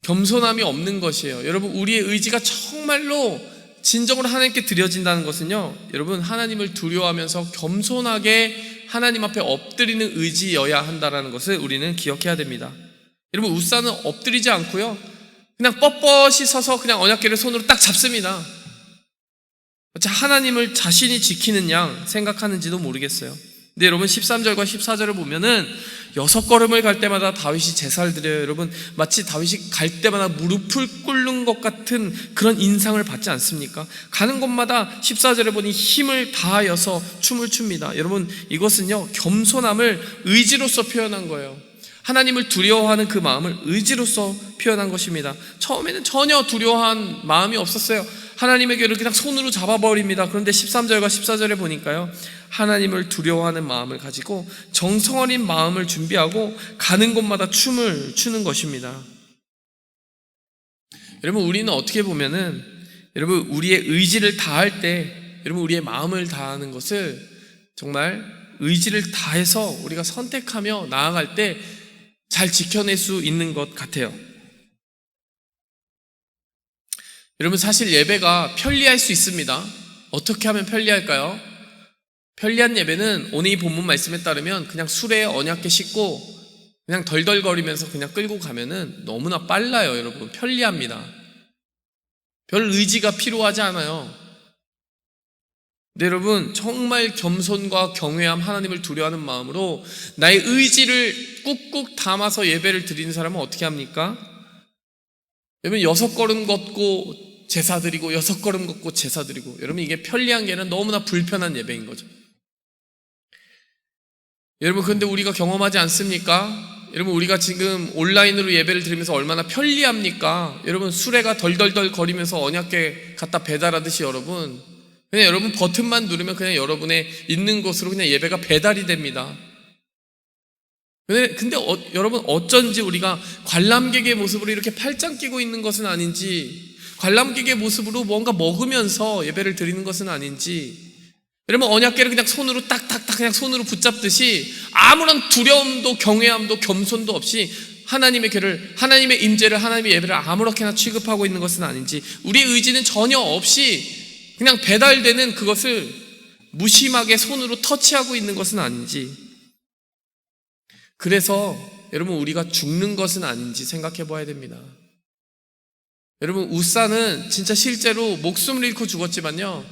겸손함이 없는 것이에요. 여러분, 우리의 의지가 정말로 진정으로 하나님께 드려진다는 것은요, 여러분, 하나님을 두려워하면서 겸손하게 하나님 앞에 엎드리는 의지여야 한다는 것을 우리는 기억해야 됩니다. 여러분, 우사는 엎드리지 않고요, 그냥 뻣뻣이 서서 그냥 언약궤를 손으로 딱 잡습니다. 하나님을 자신이 지키는 양 생각하는지도 모르겠어요. 근데 여러분, 13절과 14절을 보면은 6걸음을 갈 때마다 다윗이 제사를 드려요. 여러분, 마치 다윗이 갈 때마다 무릎을 꿇는 것 같은 그런 인상을 받지 않습니까? 가는 곳마다 14절에 보니 힘을 다하여서 춤을 춥니다. 여러분, 이것은요, 겸손함을 의지로서 표현한 거예요. 하나님을 두려워하는 그 마음을 의지로서 표현한 것입니다. 처음에는 전혀 두려워한 마음이 없었어요. 하나님의 궤를 그냥 손으로 잡아버립니다. 그런데 13절과 14절에 보니까요, 하나님을 두려워하는 마음을 가지고 정성 어린 마음을 준비하고 가는 곳마다 춤을 추는 것입니다. 여러분, 우리는 어떻게 보면은, 여러분, 우리의 의지를 다할 때, 여러분, 우리의 마음을 다하는 것을 정말 의지를 다해서 우리가 선택하며 나아갈 때 잘 지켜낼 수 있는 것 같아요. 여러분, 사실 예배가 편리할 수 있습니다. 어떻게 하면 편리할까요? 편리한 예배는 오늘 이 본문 말씀에 따르면 그냥 수레에 언약궤 싣고 그냥 덜덜거리면서 그냥 끌고 가면은 너무나 빨라요. 여러분, 편리합니다. 별 의지가 필요하지 않아요. 근데 여러분, 정말 겸손과 경외함, 하나님을 두려워하는 마음으로 나의 의지를 꾹꾹 담아서 예배를 드리는 사람은 어떻게 합니까? 여러분, 6걸음 걷고 제사 드리고 6걸음 걷고 제사 드리고, 여러분, 이게 편리한 게 아니라 너무나 불편한 예배인 거죠. 여러분, 근데 우리가 경험하지 않습니까? 여러분, 우리가 지금 온라인으로 예배를 드리면서 얼마나 편리합니까? 여러분, 수레가 덜덜덜 거리면서 언약궤 갖다 배달하듯이 여러분, 그냥 여러분 버튼만 누르면 그냥 여러분의 있는 곳으로 그냥 예배가 배달이 됩니다. 근데 여러분, 어쩐지 우리가 관람객의 모습으로 이렇게 팔짱 끼고 있는 것은 아닌지, 관람객의 모습으로 뭔가 먹으면서 예배를 드리는 것은 아닌지, 여러분, 언약궤를 그냥 손으로 딱딱딱 그냥 손으로 붙잡듯이 아무런 두려움도 경외함도 겸손도 없이 하나님의 궤를, 하나님의 임재를, 하나님의 예배를 아무렇게나 취급하고 있는 것은 아닌지, 우리의 의지는 전혀 없이 그냥 배달되는 그것을 무심하게 손으로 터치하고 있는 것은 아닌지, 그래서 여러분, 우리가 죽는 것은 아닌지 생각해 봐야 됩니다. 여러분, 우사는 진짜 실제로 목숨을 잃고 죽었지만요,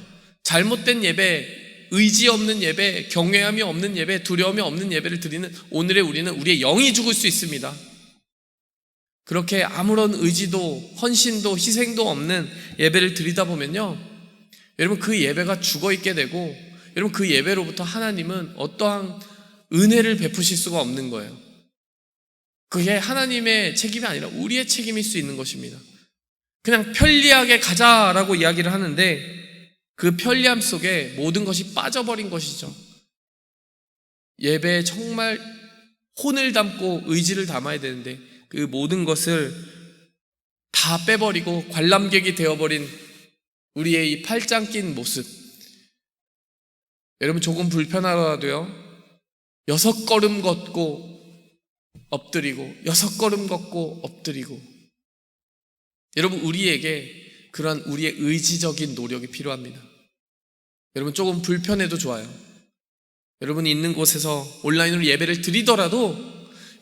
잘못된 예배, 의지 없는 예배, 경외함이 없는 예배, 두려움이 없는 예배를 드리는 오늘의 우리는 우리의 영이 죽을 수 있습니다. 그렇게 아무런 의지도 헌신도 희생도 없는 예배를 드리다 보면요, 여러분, 그 예배가 죽어있게 되고, 여러분, 그 예배로부터 하나님은 어떠한 은혜를 베푸실 수가 없는 거예요. 그게 하나님의 책임이 아니라 우리의 책임일 수 있는 것입니다. 그냥 편리하게 가자라고 이야기를 하는데 그 편리함 속에 모든 것이 빠져버린 것이죠. 예배에 정말 혼을 담고 의지를 담아야 되는데 그 모든 것을 다 빼버리고 관람객이 되어버린 우리의 이 팔짱 낀 모습, 여러분 조금 불편하더라도요 6걸음 걷고 엎드리고 6걸음 걷고 엎드리고. 여러분 우리에게 그러한 우리의 의지적인 노력이 필요합니다. 여러분 조금 불편해도 좋아요. 여러분이 있는 곳에서 온라인으로 예배를 드리더라도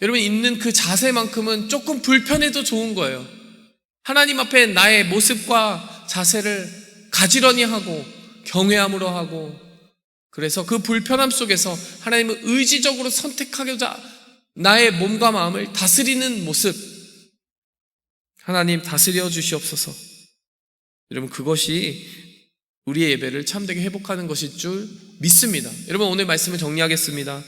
여러분 있는 그 자세만큼은 조금 불편해도 좋은 거예요. 하나님 앞에 나의 모습과 자세를 가지런히 하고 경외함으로 하고, 그래서 그 불편함 속에서 하나님을 의지적으로 선택하고자 나의 몸과 마음을 다스리는 모습, 하나님 다스려 주시옵소서. 여러분 그것이 우리의 예배를 참되게 회복하는 것일 줄 믿습니다. 여러분 오늘 말씀을 정리하겠습니다.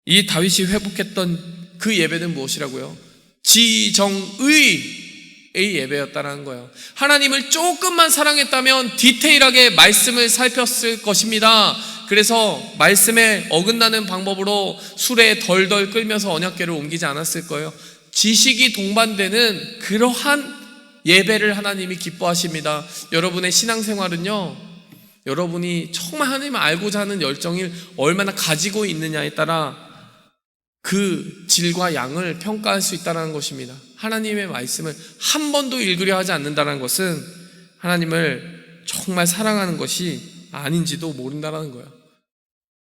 이 다윗이 회복했던 그 예배는 무엇이라고요? 지정의 예배였다는 거예요. 하나님을 조금만 사랑했다면 디테일하게 말씀을 살폈을 것입니다. 그래서 말씀에 어긋나는 방법으로 술에 덜덜 끌면서 언약궤를 옮기지 않았을 거예요. 지식이 동반되는 그러한 예배를 하나님이 기뻐하십니다. 여러분의 신앙생활은요, 여러분이 정말 하나님을 알고자 하는 열정을 얼마나 가지고 있느냐에 따라 그 질과 양을 평가할 수 있다는 것입니다. 하나님의 말씀을 한 번도 읽으려 하지 않는다는 것은 하나님을 정말 사랑하는 것이 아닌지도 모른다는 거예요.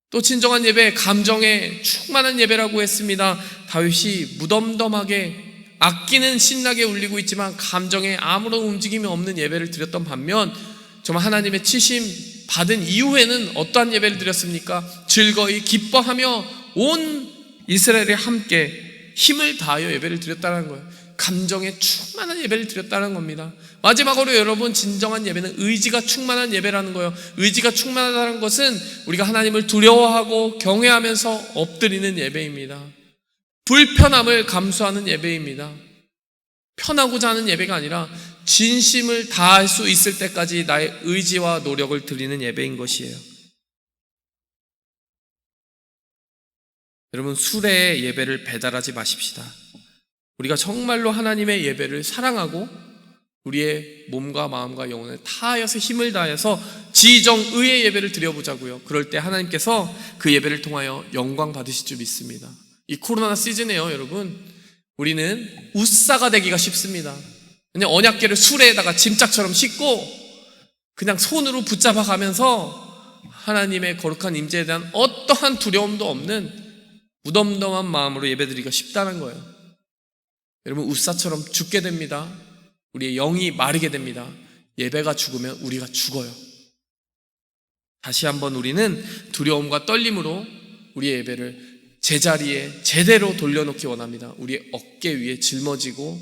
또 진정한 예배, 감정에 충만한 예배라고 했습니다. 다윗이 무덤덤하게 악기는 신나게 울리고 있지만 감정에 아무런 움직임이 없는 예배를 드렸던 반면, 정말 하나님의 치심 받은 이후에는 어떠한 예배를 드렸습니까? 즐거이 기뻐하며 온 이스라엘이 함께 힘을 다하여 예배를 드렸다는 거예요. 감정에 충만한 예배를 드렸다는 겁니다. 마지막으로 여러분, 진정한 예배는 의지가 충만한 예배라는 거예요. 의지가 충만하다는 것은 우리가 하나님을 두려워하고 경외하면서 엎드리는 예배입니다. 불편함을 감수하는 예배입니다. 편하고자 하는 예배가 아니라 진심을 다할 수 있을 때까지 나의 의지와 노력을 드리는 예배인 것이에요. 여러분, 수레의 예배를 배달하지 마십시다. 우리가 정말로 하나님의 예배를 사랑하고 우리의 몸과 마음과 영혼을 다하여서 힘을 다해서 지정의의 예배를 드려보자고요. 그럴 때 하나님께서 그 예배를 통하여 영광 받으실 줄 믿습니다. 이 코로나 시즌에요, 여러분, 우리는 웃사가 되기가 쉽습니다. 그냥 언약궤를 수레에다가 짐짝처럼 싣고 그냥 손으로 붙잡아 가면서 하나님의 거룩한 임재에 대한 어떠한 두려움도 없는 무덤덤한 마음으로 예배드리기가 쉽다는 거예요. 여러분, 웃사처럼 죽게 됩니다. 우리의 영이 마르게 됩니다. 예배가 죽으면 우리가 죽어요. 다시 한번 우리는 두려움과 떨림으로 우리의 예배를 제자리에 제대로 돌려놓기 원합니다. 우리의 어깨 위에 짊어지고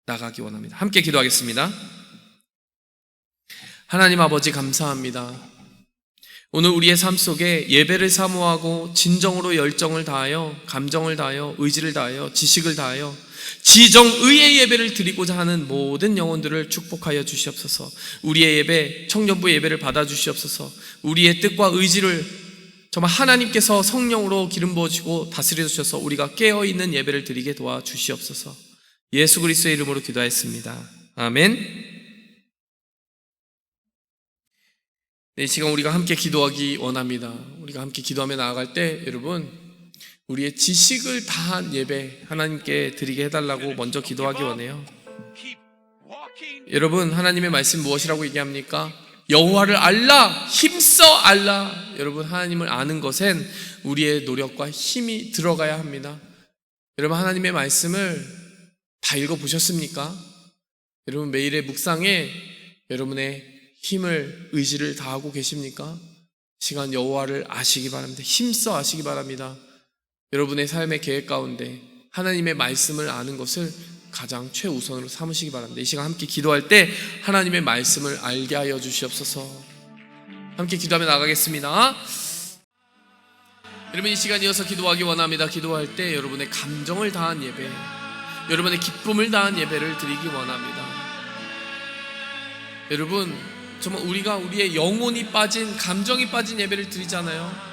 나가기 원합니다. 함께 기도하겠습니다. 하나님 아버지, 감사합니다. 오늘 우리의 삶 속에 예배를 사모하고 진정으로 열정을 다하여, 감정을 다하여, 의지를 다하여, 지식을 다하여 지정의의 예배를 드리고자 하는 모든 영혼들을 축복하여 주시옵소서. 우리의 예배, 청년부 예배를 받아 주시옵소서. 우리의 뜻과 의지를 정말 하나님께서 성령으로 기름 부어주시고 다스려 주셔서 우리가 깨어있는 예배를 드리게 도와주시옵소서. 예수 그리스도의 이름으로 기도하였습니다. 아멘. 이 시간 우리가 함께 기도하기 원합니다. 우리가 함께 기도하며 나아갈 때 여러분, 우리의 지식을 다한 예배 하나님께 드리게 해달라고 먼저 기도하기 원해요. 여러분, 하나님의 말씀 무엇이라고 얘기합니까? 여호와를 알라, 힘써 알라. 여러분, 하나님을 아는 것엔 우리의 노력과 힘이 들어가야 합니다. 여러분, 하나님의 말씀을 다 읽어보셨습니까? 여러분, 매일의 묵상에 여러분의 힘을, 의지를 다하고 계십니까? 시간 여호와를 아시기 바랍니다. 힘써 아시기 바랍니다. 여러분의 삶의 계획 가운데 하나님의 말씀을 아는 것을 가장 최우선으로 삼으시기 바랍니다. 이 시간 함께 기도할 때 하나님의 말씀을 알게 하여 주시옵소서. 함께 기도하며 나가겠습니다. 여러분, 이 시간 이어서 기도하기 원합니다. 기도할 때 여러분의 감정을 다한 예배, 여러분의 기쁨을 다한 예배를 드리기 원합니다. 여러분, 정말 우리가 우리의 영혼이 빠진, 감정이 빠진 예배를 드리잖아요.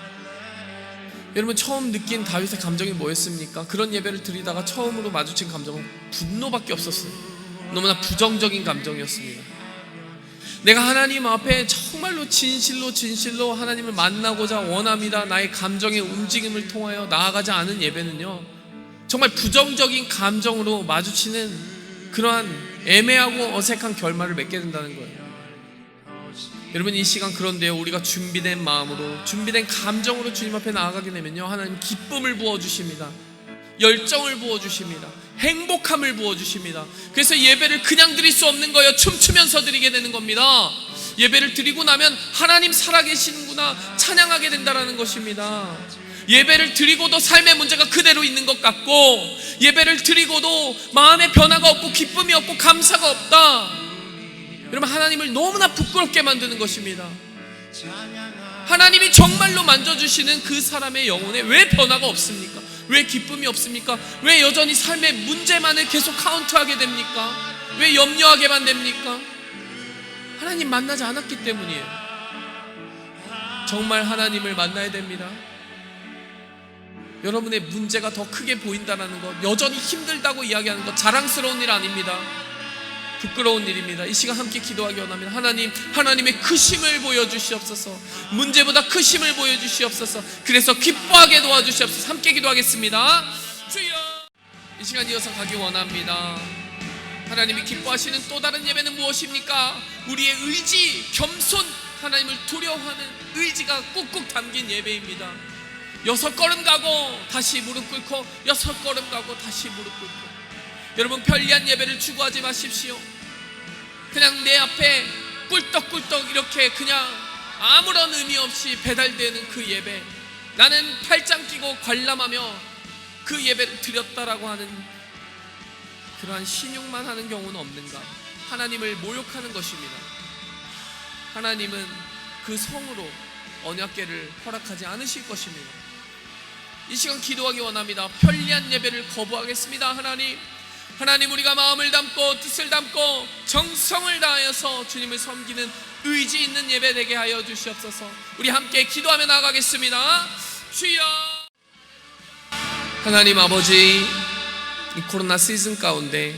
여러분, 처음 느낀 다윗의 감정이 뭐였습니까? 그런 예배를 드리다가 처음으로 마주친 감정은 분노밖에 없었어요. 너무나 부정적인 감정이었습니다. 내가 하나님 앞에 정말로 진실로 하나님을 만나고자 원합니다. 나의 감정의 움직임을 통하여 나아가지 않은 예배는요, 정말 부정적인 감정으로 마주치는 그러한 애매하고 어색한 결말을 맺게 된다는 거예요. 여러분, 이 시간 그런데요, 우리가 준비된 마음으로, 준비된 감정으로 주님 앞에 나아가게 되면요, 하나님 기쁨을 부어주십니다. 열정을 부어주십니다. 행복함을 부어주십니다. 그래서 예배를 그냥 드릴 수 없는 거예요. 춤추면서 드리게 되는 겁니다. 예배를 드리고 나면 하나님 살아계시는구나 찬양하게 된다는 것입니다. 예배를 드리고도 삶의 문제가 그대로 있는 것 같고, 예배를 드리고도 마음의 변화가 없고 기쁨이 없고 감사가 없다, 여러분, 하나님을 너무나 부끄럽게 만드는 것입니다. 하나님이 정말로 만져주시는 그 사람의 영혼에 왜 변화가 없습니까? 왜 기쁨이 없습니까? 왜 여전히 삶의 문제만을 계속 카운트하게 됩니까? 왜 염려하게만 됩니까? 하나님 만나지 않았기 때문이에요. 정말 하나님을 만나야 됩니다. 여러분의 문제가 더 크게 보인다는 것, 여전히 힘들다고 이야기하는 것, 자랑스러운 일 아닙니다. 부끄러운 일입니다. 이 시간 함께 기도하기 원합니다. 하나님, 하나님의 크심을 보여주시옵소서. 문제보다 크심을 보여주시옵소서. 그래서 기뻐하게 도와주시옵소서. 함께 기도하겠습니다. 주여, 이 시간 이어서 가기 원합니다. 하나님이 기뻐하시는 또 다른 예배는 무엇입니까? 우리의 의지, 겸손, 하나님을 두려워하는 의지가 꾹꾹 담긴 예배입니다. 6걸음 가고 다시 무릎 꿇고, 6걸음 가고 다시 무릎 꿇고. 여러분, 편리한 예배를 추구하지 마십시오. 그냥 내 앞에 꿀떡꿀떡 이렇게 그냥 아무런 의미 없이 배달되는 그 예배, 나는 팔짱 끼고 관람하며 그 예배를 드렸다라고 하는 그러한 신용만 하는 경우는 없는가? 하나님을 모욕하는 것입니다. 하나님은 그 성으로 언약궤를 허락하지 않으실 것입니다. 이 시간 기도하기 원합니다. 편리한 예배를 거부하겠습니다. 하나님, 우리가 마음을 담고 뜻을 담고 정성을 다하여서 주님을 섬기는 의지 있는 예배 되게 하여 주시옵소서. 우리 함께 기도하며 나아가겠습니다. 주여, 하나님 아버지, 이 코로나 시즌 가운데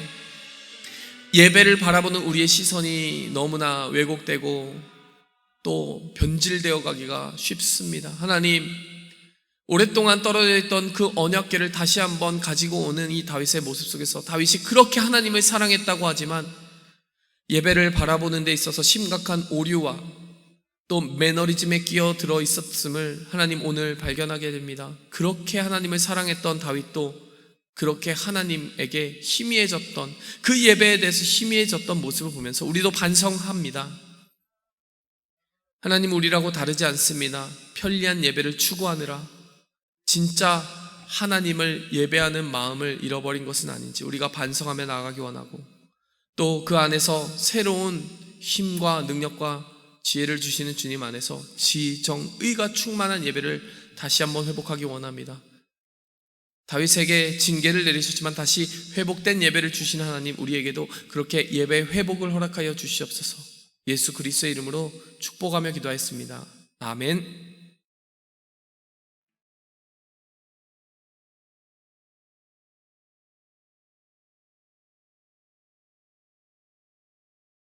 예배를 바라보는 우리의 시선이 너무나 왜곡되고 또 변질되어 가기가 쉽습니다. 하나님, 오랫동안 떨어져 있던 그 언약궤를 다시 한번 가지고 오는 이 다윗의 모습 속에서, 다윗이 그렇게 하나님을 사랑했다고 하지만 예배를 바라보는 데 있어서 심각한 오류와 또 매너리즘에 끼어들어 있었음을 하나님 오늘 발견하게 됩니다. 그렇게 하나님을 사랑했던 다윗도 그렇게 하나님에게 희미해졌던, 그 예배에 대해서 희미해졌던 모습을 보면서 우리도 반성합니다. 하나님, 우리라고 다르지 않습니다. 편리한 예배를 추구하느라 진짜 하나님을 예배하는 마음을 잃어버린 것은 아닌지 우리가 반성하며 나아가기 원하고, 또 그 안에서 새로운 힘과 능력과 지혜를 주시는 주님 안에서 지정의가 충만한 예배를 다시 한번 회복하기 원합니다. 다윗에게 징계를 내리셨지만 다시 회복된 예배를 주시는 하나님, 우리에게도 그렇게 예배 회복을 허락하여 주시옵소서. 예수 그리스도의 이름으로 축복하며 기도하였습니다. 아멘.